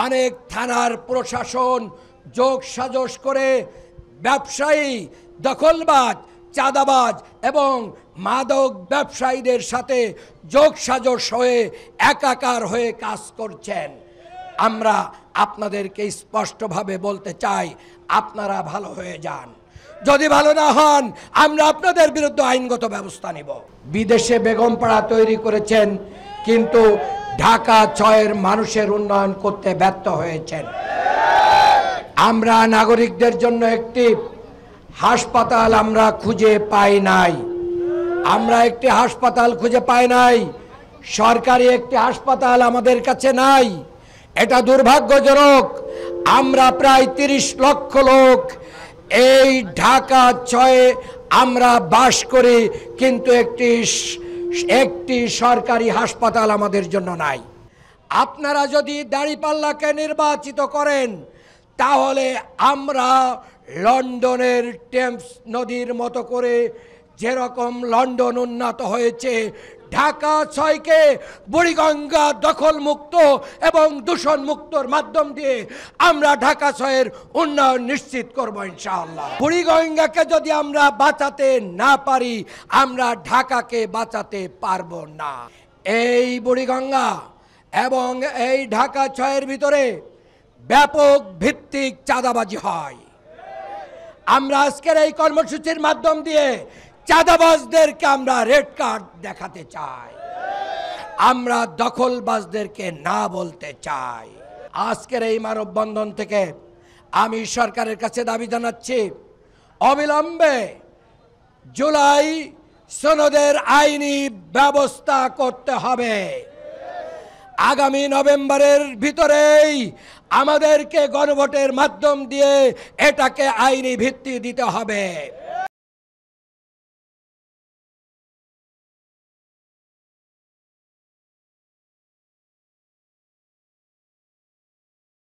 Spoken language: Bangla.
অনেক থানার প্রশাসন যোগ সাজস করে ব্যবসায়ী, দখলবাজ, চাঁদাবাজ এবং মাদক ব্যবসায়ীদের সাথে যোগ সাজস হয়ে একাকার হয়ে কাজ করছেন। আমরা আপনাদেরকে স্পষ্টভাবে বলতে চাই, আপনারা ভালো হয়ে যান। যদি ভালো না হন, আমরা আপনাদের বিরুদ্ধে আইনগত ব্যবস্থা নিব। বিদেশে বেগমপাড়া তৈরি করেছেন, কিন্তু ঢাকা ৬-এর মানুষের উন্নয়ন করতে ব্যর্থ হয়েছেন। আমরা নাগরিকদের জন্য একটি হাসপাতাল আমরা খুঁজে পাই নাই। সরকারি একটি হাসপাতাল আমাদের কাছে নাই। এটা দুর্ভাগ্যজনক। আমরা প্রায় ৩০ লক্ষ লোক এই ঢাকা ৬-এ আমরা বাস করি, কিন্তু একটি সরকারি হাসপাতাল আমাদের জন্য নাই। আপনারা যদি দাঁড়িপাল্লাকে নির্বাচিত করেন, তাহলে আমরা লন্ডনের টেমস নদীর মতো করে যেরকম লন্ডন উন্নত হয়েছে, ঢাকা ৬-কে বুড়িগঙ্গা দখল মুক্ত এবং দূষণ মুক্তর মাধ্যম দিয়ে আমরা ঢাকা ৬-এর উন্নয়ন নিশ্চিত করব ইনশাআল্লাহ। বুড়িগঙ্গাকে যদি আমরা বাঁচাতে না পারি, আমরা ঢাকাকে বাঁচাতে পারবো না। এই বুড়িগঙ্গা এবং এই ঢাকা ৬-এর ভিতরে ব্যাপক ভিত্তিক চাঁদাবাজি হয়। আমরা আজকের এই কর্মসূচির মাধ্যম দিয়ে চাঁদাবাজদেরকে আমরা রেড কার্ড দেখাতে চাই। আমরা দখলবাজদেরকে না বলতে চাই। আজকের এই মানববন্ধন থেকে আমি সরকারের কাছে দাবি জানাচ্ছি, অবিলম্বে জুলাই সনদের আইনি ব্যবস্থা করতে হবে। আগামী নভেম্বরের ভিতরেই আমাদেরকে গণভোটের মাধ্যম দিয়ে এটাকে আইনি ভিত্তি দিতে হবে।